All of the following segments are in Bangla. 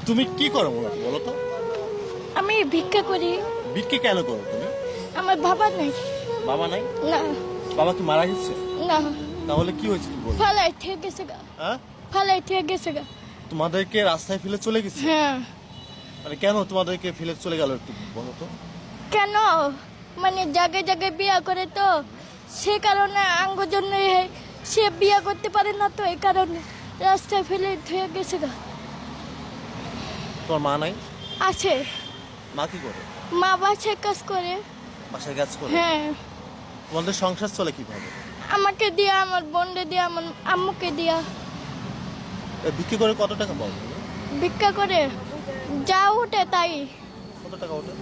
তুমি কি করো মূলত বলো তো? আমি ভিক্ষা করি। ভিক্ষে কেন করো তুমি? আমার বাবা নাই। বাবা নাই? না বাবা কি মারা গেছে? না, তাহলে কি হয়েছে তুমি বলো? ফালাই থেকে গেছে গা, হ্যাঁ, ফালাই থেকে গেছে গা। তোমাদেরকে রাস্তায় ফেলে চলে গেছে? হ্যাঁ। মানে কেন তোমাদেরকে ফেলে চলে গেল একটু বলো তো? কেন? মানে জায়গায় জায়গায় বিয়া করে তো, সে কারণে আঙ্গ জন্য সে বিয়া করতে পারে না, তো এই কারণে রাস্তায় ফেলে থেকে গেছে গা। তোমার মা নাই? আছে, মা কি করে? মা বাসায় কাজ করে। বাসায় কাজ করে? হ্যাঁ, তোমাদের সংসার চলে কিভাবে? আমাকে দিয়া, আমার বোনকে দিয়া, আমার আম্মুকে দিয়া। ভিক্ষে করে কত টাকা পাও তুমি? ভিক্ষা করে যা উঠে তাই। কত টাকা ওঠে?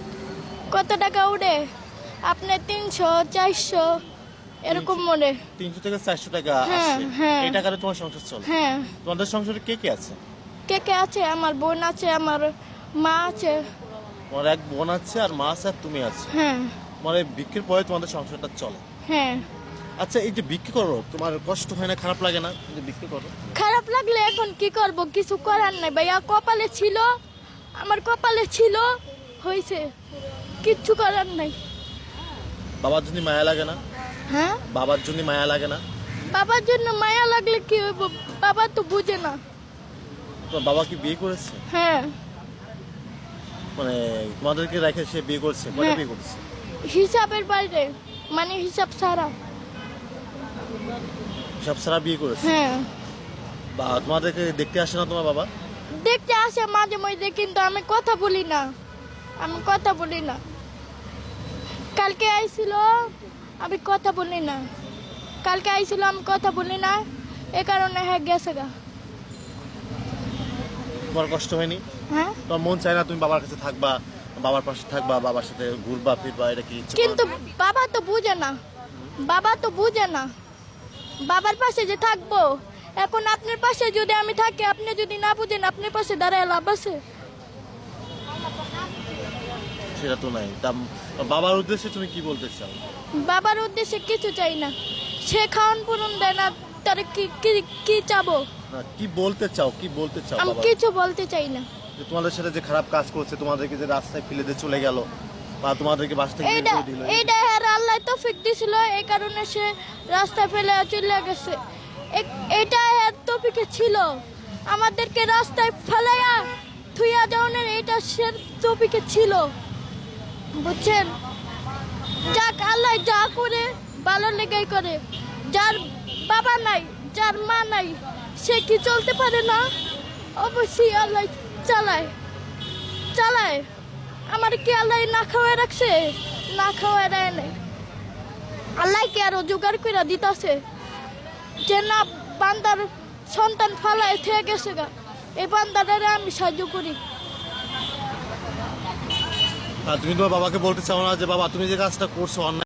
কত টাকা উঠে? আপনার 300 400 এরকম মনে। 300 থেকে 400 টাকা হ্যাঁ, আসে। হ্যাঁ। এই টাকাতে তোমার সংসার চলে? হ্যাঁ। তোমাদের সংসারে কে কে আছে? কে কে আছে? আমার বোন আছে, আমার মা আছে। তোমার এক বোন আছে আর মা আছে আর তুমি আছে। হ্যাঁ। মানে ভিক্ষের পরে তোমাদের সংসারটা চলে। হ্যাঁ। আচ্ছা, এই যে ভিক্ষে করো তোমার কষ্ট হয় না, খারাপ লাগে না যে ভিক্ষে করো? খারাপ লাগলে এখন কি করব, কিছু করার নাই ভাইয়া। কপালে ছিল, আমার কপালে ছিল, হয়েছে, কিচ্ছু করার নাই। বাবার জন্য মায়া লাগে না? হ্যাঁ, বাবার জন্য মায়া লাগে না? বাবার জন্য মায়া লাগলে কি হইব? বাবা তো বুঝে না। তোমার বাবা কি বিয়ে করেছে? হ্যাঁ, মানে তোমাদেরকে রেখে সে বিয়ে করছে? কয়টা হ্যাঁ। বিয়ে করছে? হিসাবের বাইরে, মানে হিসাব ছাড়া। সব সারা বিয়ে করেছে? হ্যাঁ, বা তোমাদেরকে দেখতে আসে না তোমার বাবা? দেখতে আসে মাঝে মধ্যে, কিন্তু আমি কথা বলি না, আমি কথা বলি না। কালকে আইছিল, আমি কথা বলি না। কালকে আইছিল, আমি কথা বলি না, এ কারণে হ্যাঁ গেছে গা। তোমার কষ্ট হয়নি? হ্যাঁ, তোমার মন চায় না তুমি বাবার কাছে থাকবা, বাবার পাশে থাকবা, বাবার সাথে ঘুরবা ফিরবা, এটা কি ইচ্ছে করে? কিন্তু বাবা তো বুঝে না, বাবা তো বুঝে না। বাবার পাশে যে থাকবো, এখন আপনার পাশে যদি আমি থাকি, আপনি যদি না বুঝেন, আপনার পাশে দাঁড়ায় লাভ আছে? সেটা তো নাই। তা বাবার উদ্দেশ্যে তুমি কি বলতে চাও? বাবার উদ্দেশ্যে কিছু চাই না, সে খাওয়ান পূরণ দেয় না, তার কি কি কি চাবো? না, কি বলতে চাও, কি বলতে চাও আমি বাবা? কিছু বলতে চাই না। যে তোমাদের সাথে যে খারাপ কাজ করছে, তোমাদেরকে যে রাস্তায় ফেলে দিয়ে চলে গেল, বা তোমাদেরকে বাস থেকে বের এইটা করে দিল, এইটা আর আল্লাহ তৌফিক দিছিল, এই কারণে সে রাস্তায় ফেলে চলে গেছে। এটা আর তৌফিকে ছিল, আমাদেরকে রাস্তায় ফেলাইয়া থুইয়া যাওয়ার, এটা সে তৌফিকে ছিল, বুঝছেন? যাক, আল্লাহ যা করে ভালো লেগেই করে। যার বাবা নাই, যার মা নাই, সে কি চলতে পারে না? অবশ্যই আল্লাহ চালায়, চালায়। আমার কি আল্লাহ না খাওয়ায় রাখছে? না খাওয়ায় দেয় নাই। আল্লাহ কি আরো জোগাড় করে দিতেছে যে না, বান্দার সন্তান ফালায় থেকে গেছে গা, এই বান্দাটারে আমি সাহায্য করি। আর তুমি তোমার বাবাকে বলতে চাও না যে বাবা তুমি যে কাজটা করছো অন্যায়?